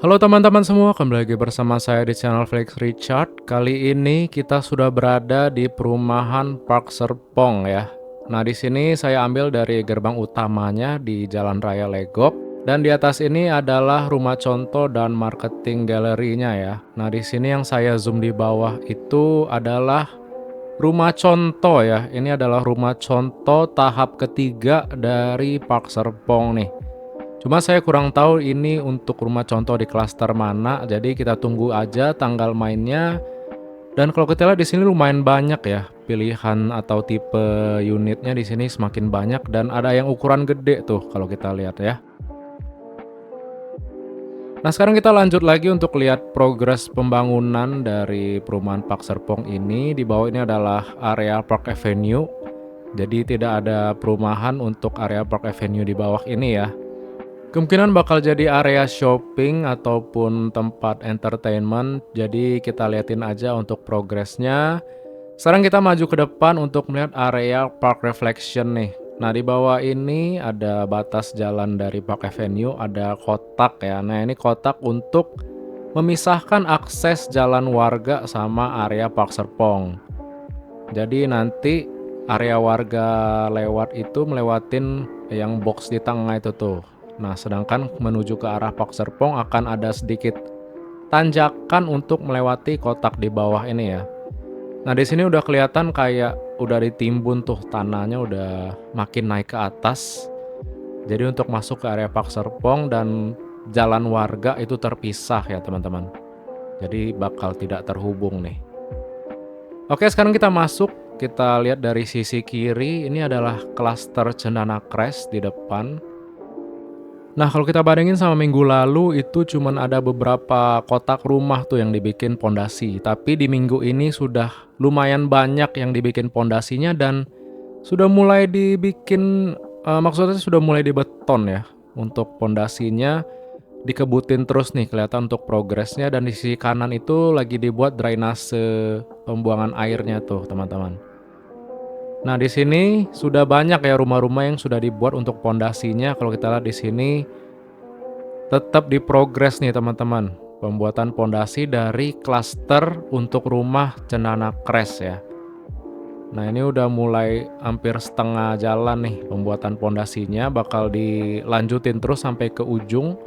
Halo teman-teman semua, kembali lagi bersama saya di channel Felix Richard. Kali ini kita sudah berada di perumahan Park Serpong ya. Nah, di sini saya ambil dari gerbang utamanya di Jalan Raya Legok, dan di atas ini adalah rumah contoh dan marketing galerinya ya. Nah, di sini yang saya zoom di bawah itu adalah rumah contoh ya. Ini adalah rumah contoh tahap ketiga dari Park Serpong nih. Cuma saya kurang tahu ini untuk rumah contoh di klaster mana, jadi kita tunggu aja tanggal mainnya. Dan kalau kita lihat di sini lumayan banyak ya pilihan atau tipe unitnya, di sini semakin banyak dan ada yang ukuran gede tuh kalau kita lihat ya. Nah, sekarang kita lanjut lagi untuk lihat progres pembangunan dari perumahan Park Serpong ini. Di bawah ini adalah area Park Avenue. Jadi tidak ada perumahan untuk area Park Avenue di bawah ini ya. Kemungkinan bakal jadi area shopping ataupun tempat entertainment. Jadi kita liatin aja untuk progresnya. Sekarang kita maju ke depan untuk melihat area Park Reflection nih. Nah, di bawah ini ada batas jalan dari Park Avenue, ada kotak ya. Nah, ini kotak untuk memisahkan akses jalan warga sama area Park Serpong. Jadi nanti area warga lewat itu melewatin yang box di tengah itu tuh. Nah, sedangkan menuju ke arah Park Serpong akan ada sedikit tanjakan untuk melewati kotak di bawah ini ya. Nah, di sini udah kelihatan kayak udah ditimbun tuh, tanahnya udah makin naik ke atas. Jadi untuk masuk ke area Park Serpong dan jalan warga itu terpisah ya teman-teman. Jadi bakal tidak terhubung nih. Oke, sekarang kita masuk. Kita lihat dari sisi kiri, ini adalah klaster Cendana Crest di depan. Nah, kalau kita bandingin sama minggu lalu, itu cuman ada beberapa kotak rumah tuh yang dibikin pondasi. Tapi di minggu ini sudah lumayan banyak yang dibikin pondasinya dan sudah mulai dibikin, maksudnya sudah mulai dibeton ya. Untuk pondasinya dikebutin terus nih, kelihatan untuk progresnya. Dan di sisi kanan itu lagi dibuat drainase pembuangan airnya tuh teman-teman. Nah, di sini sudah banyak ya rumah-rumah yang sudah dibuat untuk pondasinya. Kalau kita lihat di sini tetap diprogres nih teman-teman. Pembuatan pondasi dari klaster untuk rumah Cendana Crest ya. Nah, ini udah mulai hampir setengah jalan nih pembuatan pondasinya, bakal dilanjutin terus sampai ke ujung.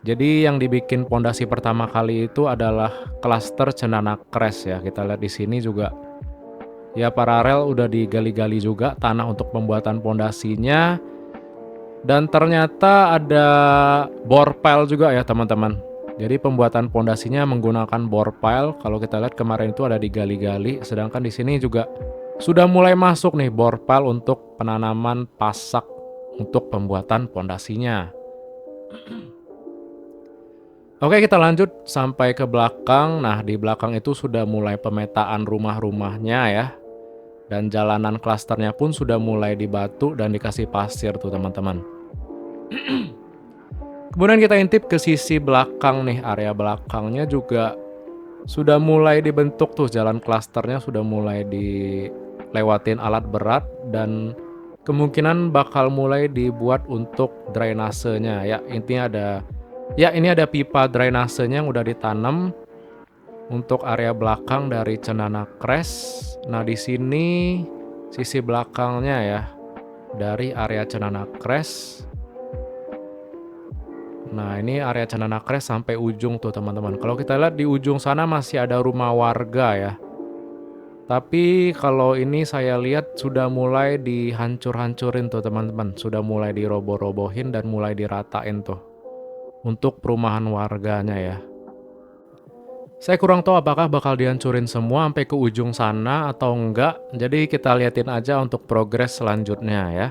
Jadi yang dibikin pondasi pertama kali itu adalah klaster Cendana Crest ya. Kita lihat di sini juga ya, paralel udah digali-gali juga tanah untuk pembuatan pondasinya. Dan ternyata ada bore pile juga ya teman-teman. Jadi pembuatan pondasinya menggunakan bore pile. Kalau kita lihat kemarin itu ada digali-gali, sedangkan di sini juga sudah mulai masuk nih bore pile untuk penanaman pasak untuk pembuatan pondasinya. Oke, kita lanjut sampai ke belakang. Nah, di belakang itu sudah mulai pemetaan rumah-rumahnya ya. Dan jalanan klasternya pun sudah mulai dibatu dan dikasih pasir tuh teman-teman. Kemudian kita intip ke sisi belakang nih, area belakangnya juga sudah mulai dibentuk tuh, jalan klasternya sudah mulai dilewatin alat berat dan kemungkinan bakal mulai dibuat untuk drainasenya ya. Intinya ini ada pipa drainasenya yang udah ditanam untuk area belakang dari Cendana Crest. Nah, di sini sisi belakangnya ya dari area Cendana Crest. Nah, ini area Cendana Crest sampai ujung tuh teman-teman. Kalau kita lihat di ujung sana masih ada rumah warga ya. Tapi kalau ini saya lihat sudah mulai dihancur-hancurin tuh teman-teman. Sudah mulai diroboh-robohin dan mulai diratain tuh untuk perumahan warganya ya. Saya kurang tahu apakah bakal dihancurin semua sampai ke ujung sana atau enggak. Jadi kita liatin aja untuk progres selanjutnya ya.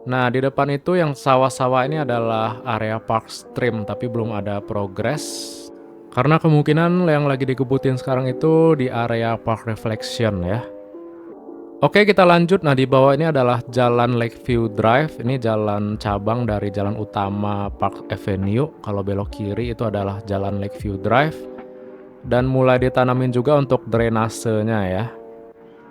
Nah, di depan itu yang sawah-sawah ini adalah area park stream, tapi belum ada progres. Karena kemungkinan yang lagi dikebutin sekarang itu di area park reflection ya. Oke, kita lanjut. Nah, di bawah ini adalah jalan Lakeview Drive. Ini jalan cabang dari jalan utama Park Avenue. Kalau belok kiri itu adalah jalan Lakeview Drive. Dan mulai ditanamin juga untuk drainasenya ya.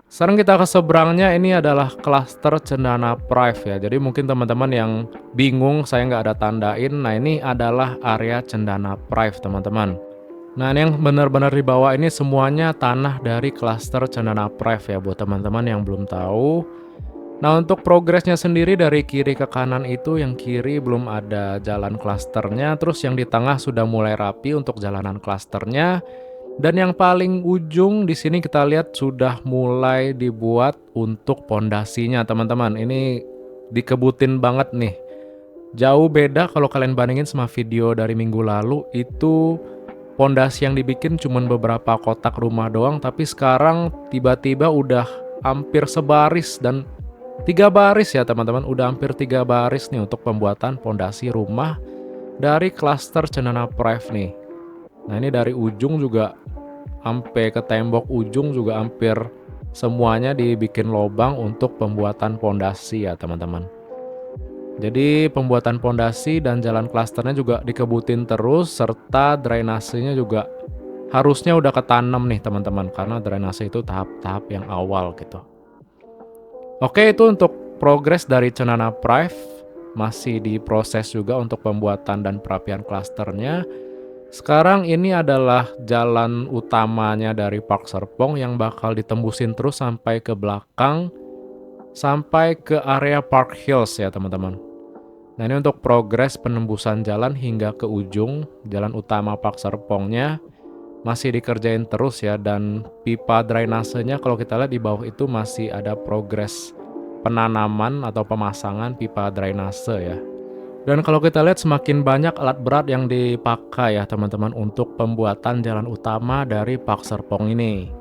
Sekarang kita ke seberangnya, ini adalah klaster Cendana Prive ya. Jadi mungkin teman-teman yang bingung saya nggak ada tandain. Nah ini adalah area Cendana Prive teman-teman. Nah ini yang benar-benar di bawah ini semuanya tanah dari klaster Cendana Prive ya buat teman-teman yang belum tahu. Nah untuk progresnya sendiri dari kiri ke kanan itu, yang kiri belum ada jalan klasternya, terus yang di tengah sudah mulai rapi untuk jalanan klasternya. Dan yang paling ujung di sini kita lihat sudah mulai dibuat untuk pondasinya teman-teman. Ini dikebutin banget nih. Jauh beda kalau kalian bandingin sama video dari minggu lalu, itu pondasi yang dibikin cuman beberapa kotak rumah doang, tapi sekarang tiba-tiba udah hampir sebaris dan 3 baris ya teman-teman. Udah hampir 3 baris nih untuk pembuatan pondasi rumah dari klaster Cendana Prive nih. Nah ini dari ujung juga sampai ke tembok ujung juga hampir semuanya dibikin lobang untuk pembuatan pondasi ya teman-teman. Jadi pembuatan pondasi dan jalan klasternya juga dikebutin terus, serta drainasenya juga harusnya udah ketanam nih teman-teman, karena drainase itu tahap-tahap yang awal gitu. Oke, itu untuk progres dari Cendana Prive. Masih diproses juga untuk pembuatan dan perapian klasternya. Sekarang ini adalah jalan utamanya dari Park Serpong yang bakal ditembusin terus sampai ke belakang, sampai ke area Park Hills ya teman-teman. Nah ini untuk progres penembusan jalan hingga ke ujung jalan utama Park Serpongnya masih dikerjain terus ya. Dan pipa drainasenya kalau kita lihat di bawah itu masih ada progres penanaman atau pemasangan pipa drainase ya. Dan kalau kita lihat semakin banyak alat berat yang dipakai ya teman-teman untuk pembuatan jalan utama dari Park Serpong ini.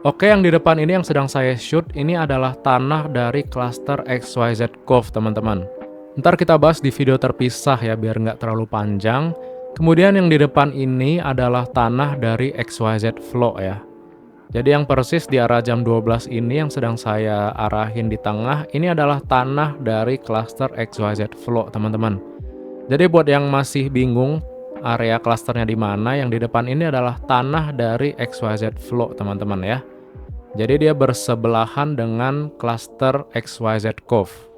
Oke, yang di depan ini yang sedang saya shoot ini adalah tanah dari klaster XYZ Cove teman-teman. Ntar kita bahas di video terpisah ya biar nggak terlalu panjang. Kemudian yang di depan ini adalah tanah dari XYZ Flow ya. Jadi yang persis di arah jam 12 ini yang sedang saya arahin di tengah, ini adalah tanah dari klaster XYZ Flow teman-teman. Jadi buat yang masih bingung area klasternya di mana, yang di depan ini adalah tanah dari XYZ Flow teman-teman ya. Jadi dia bersebelahan dengan klaster XYZ Cove.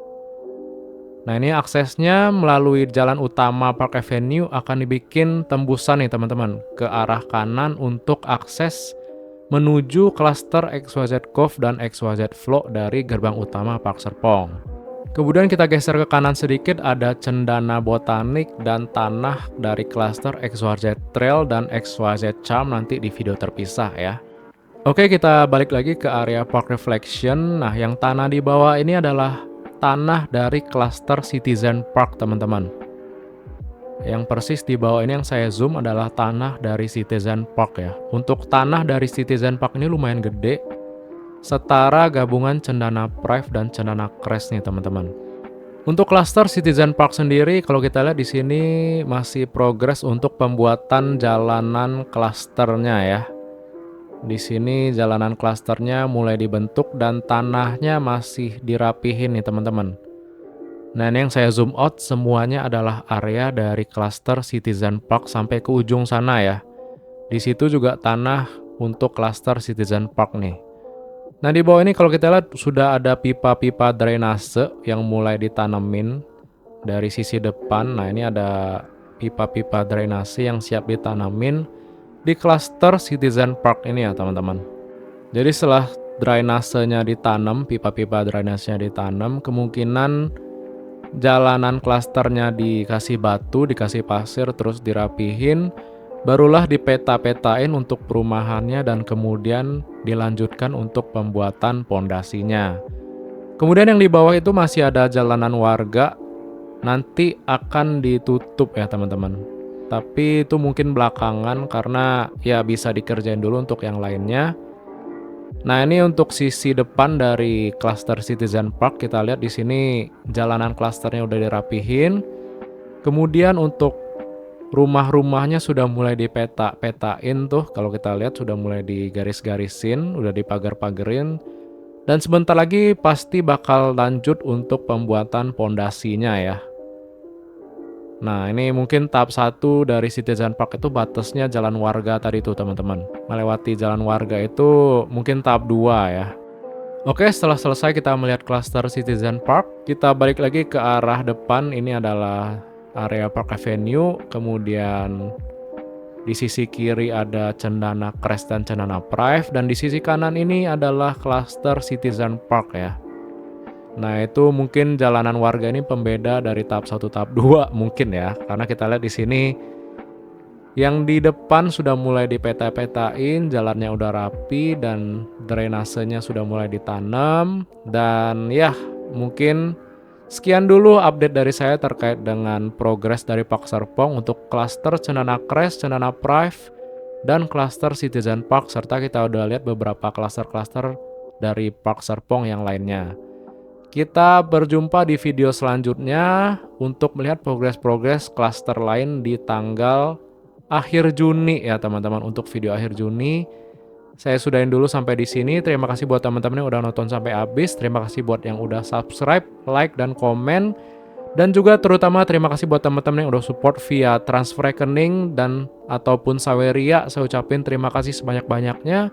Nah ini aksesnya melalui jalan utama Park Avenue akan dibikin tembusan nih teman-teman ke arah kanan untuk akses menuju klaster XYZ Cove dan XYZ Flow dari gerbang utama Park Serpong. Kemudian kita geser ke kanan sedikit, ada Cendana Botanik dan tanah dari klaster XYZ Trail dan XYZ Charm nanti di video terpisah ya. Oke, kita balik lagi ke area Park Reflection. Nah yang tanah di bawah ini adalah tanah dari klaster Citizen Park teman-teman. Yang persis di bawah ini yang saya zoom adalah tanah dari Citizen Park ya. Untuk tanah dari Citizen Park ini lumayan gede, setara gabungan Cendana Prive dan Cendana Crest nih teman-teman. Untuk klaster Citizen Park sendiri kalau kita lihat di sini masih progres untuk pembuatan jalanan klasternya ya. Di sini jalanan klasternya mulai dibentuk dan tanahnya masih dirapihin nih teman-teman. Nah ini yang saya zoom out semuanya adalah area dari klaster Citizen Park sampai ke ujung sana ya. Di situ juga tanah untuk klaster Citizen Park nih. Nah di bawah ini kalau kita lihat sudah ada pipa-pipa drainase yang mulai ditanemin dari sisi depan. Nah ini ada pipa-pipa drainase yang siap ditanamin di klaster Citizen Park ini ya teman-teman. Jadi setelah drainasenya ditanam, pipa-pipa drainasenya ditanam, kemungkinan jalanan klasternya dikasih batu, dikasih pasir, terus dirapihin, barulah dipeta-petain untuk perumahannya dan kemudian dilanjutkan untuk pembuatan pondasinya. Kemudian yang di bawah itu masih ada jalanan warga, nanti akan ditutup ya teman-teman. Tapi itu mungkin belakangan karena ya bisa dikerjain dulu untuk yang lainnya. Nah ini untuk sisi depan dari klaster Citizen Park, kita lihat di sini jalanan klasternya udah dirapihin. Kemudian untuk rumah-rumahnya sudah mulai dipeta-petain tuh, kalau kita lihat sudah mulai digaris-garisin, udah dipagar-pagerin. Dan sebentar lagi pasti bakal lanjut untuk pembuatan pondasinya ya. Nah, ini mungkin tahap 1 dari Citizen Park itu batasnya jalan warga tadi tuh teman-teman. Melewati jalan warga itu mungkin tahap 2 ya. Oke, setelah selesai kita melihat klaster Citizen Park, kita balik lagi ke arah depan. Ini adalah area Park Avenue, kemudian di sisi kiri ada Cendana Crest dan Cendana Prive, dan di sisi kanan ini adalah klaster Citizen Park ya. Nah, itu mungkin jalanan warga ini pembeda dari tahap 1 tahap 2 mungkin ya. Karena kita lihat di sini yang di depan sudah mulai dipeta-petain, jalannya udah rapi dan drainasenya sudah mulai ditanam. Dan ya, mungkin sekian dulu update dari saya terkait dengan progres dari Park Serpong untuk klaster Cendana Crest, Cendana Prive, dan klaster Citizen Park, serta kita udah lihat beberapa klaster-klaster dari Park Serpong yang lainnya. Kita berjumpa di video selanjutnya untuk melihat progres-progres klaster lain di tanggal akhir Juni ya teman-teman. Untuk video akhir Juni saya sudahin dulu sampai di sini. Terima kasih buat teman-teman yang udah nonton sampai habis. Terima kasih buat yang udah subscribe, like, dan komen. Dan juga terutama terima kasih buat teman-teman yang udah support via transfer rekening dan ataupun Saweria. Saya ucapin terima kasih sebanyak-banyaknya.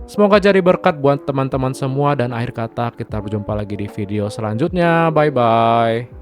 Semoga jadi berkat buat teman-teman semua, dan akhir kata kita berjumpa lagi di video selanjutnya. Bye-bye.